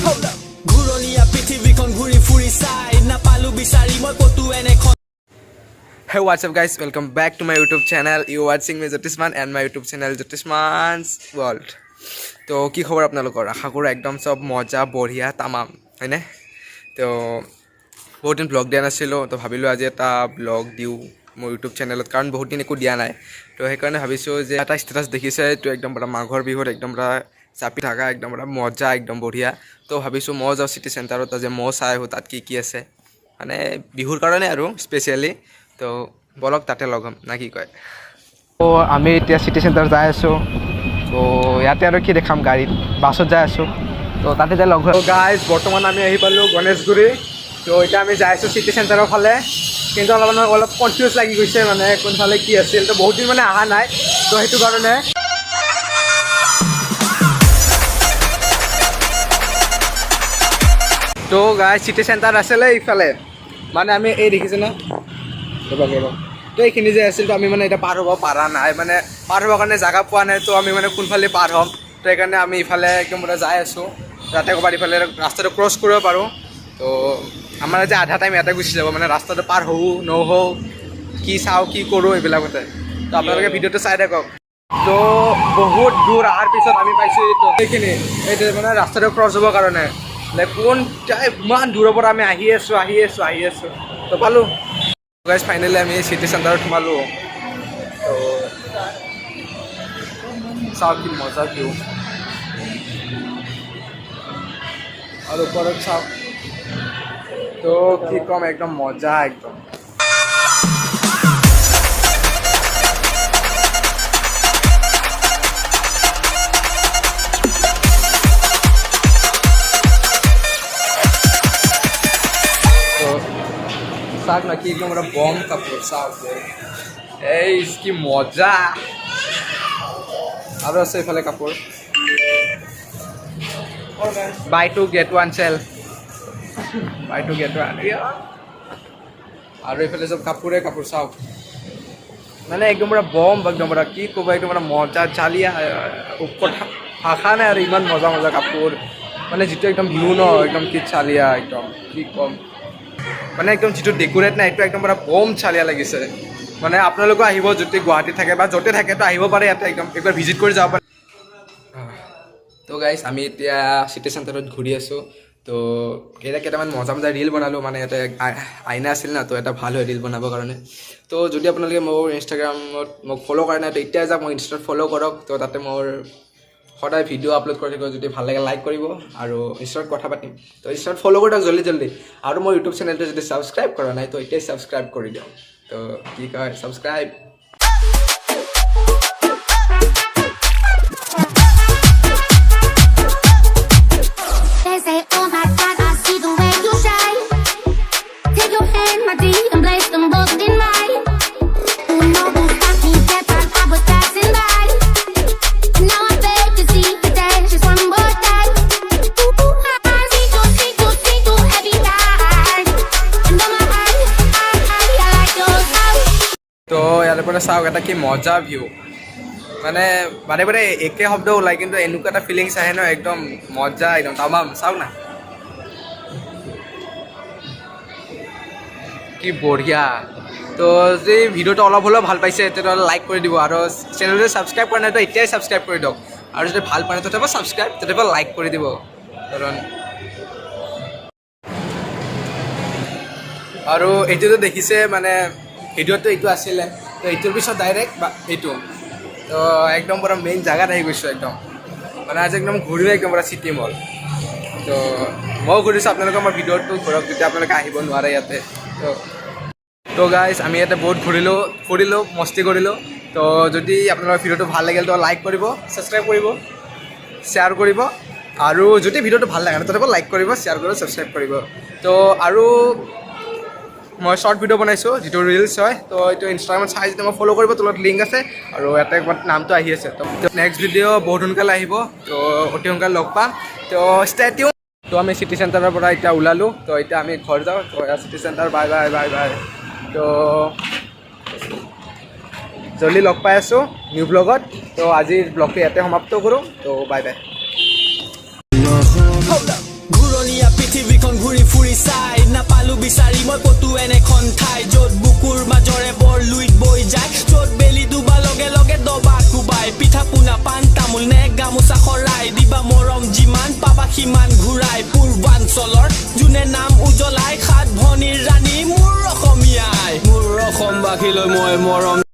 Hey, what's up guys, welcome back to my YouTube channel. You watching me Jyotisman and my YouTube channel Jyotisman's World. তো কি খবৰ আপোনালোকৰ? আশা কৰোঁ একদম সব মজা বঢ়িয়া তামাম হয়নে? তো বহুত দিন ব্লগ দিয়া নাছিলোঁ, তো ভাবিলোঁ আজি এটা ব্লগ দিওঁ মোৰ ইউটিউব চেনেলত, কাৰণ বহুত দিন একো দিয়া নাই। তো সেইকাৰণে ভাবিছোঁ যে এটা ষ্টেটাছ দেখিছে, তো একদম পুৰা মাঘৰ বিহুত একদম পুৰা চাপি থকা একদম পুৰা মজা একদম বঢ়িয়া। তো ভাবিছোঁ মই যাওঁ চিটি চেণ্টাৰত, যে মই চাই আহোঁ তাত কি কি আছে, মানে বিহুৰ কাৰণে আৰু স্পেচিয়েলি। তো বলক তাতে লগ হ'ম না কি কয়। তো আমি এতিয়া চিটি চেণ্টাৰ যাই আছোঁ। তো ইয়াতে আৰু কি দেখাম, গাড়ীত বাছত যাই আছোঁ। তো তাতে যাই লগ হয়। গাইজ বৰ্তমান আমি আহি পালোঁ গণেশগুৰি। তো এতিয়া আমি যাই আছোঁ চিটি চেণ্টাৰৰ ফালে, কিন্তু অলপ কনফিউজ লাগি গৈছে, মানে কোনফালে কি আছিল। তো বহুত দিন মানে অহা নাই, তো সেইটো কাৰণে। তো গাইজ চিটি চেণ্টাৰ আছিলে ইফালে, মানে আমি এই দেখিছোঁ না, তো এইখিনি যে আছিল, তো আমি মানে এতিয়া পাৰ হ'ব পৰা নাই, মানে পাৰ হ'বৰ কাৰণে জেগা পোৱা নাই। তো আমি মানে কোনফালে পাৰ হ'ম, তো সেইকাৰণে আমি ইফালে একদম পুৰা যাই আছোঁ, যাতে ক'ৰবাত ইফালে ৰাস্তাটো ক্ৰছ কৰিব পাৰোঁ। তো আমাৰ যে আধা টাইম ইয়াতে গুচি যাব, মানে ৰাস্তাটো পাৰ হওঁ নহওঁ, কি চাওঁ কি কৰোঁ এইবিলাকতে। তো আপোনালোকে ভিডিঅ'টো চাই থাকক। তো বহুত দূৰ অহাৰ পিছত আমি পাইছোঁ এইটো, সেইখিনি এইটো মানে ৰাস্তাটো ক্ৰছ হ'বৰ কাৰণে, কোন ইমান দূৰৰ পৰা আমি আহি আছোঁ। তো পালোঁ গাইজ, ফাইনেলি আমি চিটি চেণ্টাৰত সোমালোঁ। তো চাওক কি মজা ভিউ, আৰু ওপৰত চাওক, তো কি ক'ম, একদম মজা একদম। চাওক না কি একদম বম কাপোৰ, চাওক এই কি মজা। আৰু আছে এইফালে কাপোৰ, buy two get one sale, buy two get one. আৰু এইফালে চব কাপোৰে কাপোৰ, চাওক মানে একদম পুৰা বম, একদম পুৰা কি ক'ব, একদম পুৰা মজা চালিয়া, কথা ভাষা নাই আৰু ইমান মজা মজা কাপোৰ, মানে যিটো একদম ভিউ ন, একদম কি চালিয়া, একদম কি ক'ম, মানে একদম যিটো ডেক'ৰেট নাই এইটো একদম পুৰা বম চালিয়া লাগিছে। মানে আপোনালোকেও আহিব, যদি গুৱাহাটীত থাকে বা য'তে থাকে, তো আহিব পাৰে ইয়াতে, একদম একবাৰ ভিজিট কৰি যাব পাৰে। তো গাইজ আমি এতিয়া চিটি চেণ্টাৰত ঘূৰি আছোঁ। তো এতিয়া কেইটামান মজা মজা ৰীল বনালোঁ, মানে ইয়াতে আইনা আছিল না, তো এটা ভাল হয় ৰীল বনাবৰ কাৰণে। তো যদি আপোনালোকে মোৰ ইনষ্টাগ্ৰামত মোক ফ'ল' কৰা নাই, তো এতিয়া যাওক মই ইনষ্টাত ফ'ল' কৰক। তো তাতে মোৰ সদায় ভিডিঅ' আপলোড কৰি থাকিব, যদি ভাল লাগে লাইক কৰিব, আৰু ইনষ্টাত কথা পাতিম। তো ইনষ্টাত ফ'ল' কৰি দিয়ক জল্দি। আৰু মোৰ ইউটিউব চেনেলটো যদি ছাবস্ক্ৰাইব কৰা নাই, তো এতিয়াই ছাবস্ক্ৰাইব কৰি দিয়ক। তো কি কয়, ছাবস্ক্ৰাইব। তো ইয়াৰ পৰা চাওক এটা কি মজা ভিউ, মানে বাৰে বাৰে একে শব্দ ওলায়, কিন্তু এনেকুৱা এটা ফিলিংছ আহে ন, একদম মজা একদম তামাম। চাওক না কি বঢ়িয়া। তো যদি ভিডিঅ'টো অলপ হ'লেও ভাল পাইছে, তেতিয়াহ'লে লাইক কৰি দিব, আৰু চেনেলটো ছাবস্ক্ৰাইব কৰা নাই তো এতিয়াই ছাবস্ক্ৰাইব কৰি দিয়ক, আৰু যদি ভাল পোৱা নাই তথাপিও ছাবস্ক্ৰাইব, তথাপিও লাইক কৰি দিব। কাৰণ আৰু এইটোতো দেখিছে, মানে ভিডিঅ'টো এইটো আছিলে, তো এইটোৰ পিছত ডাইৰেক্ট এইটো, তো একদম পুৰা মেইন জেগাত আহি গৈছোঁ একদম, মানে আজি একদম ঘূৰিও একদম পুৰা চিটি মল। তো ময়ো ঘূৰিছোঁ, আপোনালোকে মই ভিডিঅ'টো ঘূৰক যদি আপোনালোকে আহিব নোৱাৰে ইয়াতে। তো গাইজ আমি ইয়াতে বহুত ফুৰিলোঁ, মস্তি কৰিলোঁ। তো যদি আপোনালোকৰ ভিডিঅ'টো ভাল লাগিল, তো লাইক কৰিব, ছাবস্ক্ৰাইব কৰিব, শ্বেয়াৰ কৰিব, আৰু যদি ভিডিঅ'টো ভাল লাগে তথাপিও লাইক কৰিব, শ্বেয়াৰ কৰিব, ছাবস্ক্ৰাইব কৰিব। তো আৰু মই শ্বৰ্ট ভিডিঅ' বনাইছোঁ, যিটো ৰিলছ হয়। তো এইটো ইনষ্টাগ্ৰামত চাই যেতিয়া মই ফ'ল' কৰিব, তলত লিংক আছে, আৰু ইয়াতে নামটো আহি আছে। তো নেক্সট ভিডিঅ' বহুত সোনকালে আহিব, তো অতি সোনকালে লগ পাম। তো ষ্টে টিউন। তো আমি চিটি চেণ্টাৰৰ পৰা এতিয়া ওলালোঁ, তো এতিয়া আমি ঘৰ যাওঁ। তো city centre bye bye bye bye. তো জল্দি লগ পাই আছোঁ নিউ ব্লগত। তো আজিৰ ব্লগটো ইয়াতে সমাপ্ত কৰোঁ। তো বাই বাই। বিচাৰি মই কতো এনেখন ঠাই য'ত বুকুৰ মাজৰে বৰ লুইত বৈ যায় য'ত বেলি ডুবা লগে লগে দবা কোবাই পিঠা পোনা পাণ তামোল নে গামোচা খৰাই দিবা মৰম যিমান পাবা সিমান ঘূৰাই পূৰ্বাঞ্চলৰ যোনে নাম উজ্বলাই সাত ভনীৰ ৰাণী মোৰ অসমীয়াই মোৰ অসমবাসীলৈ মই মৰম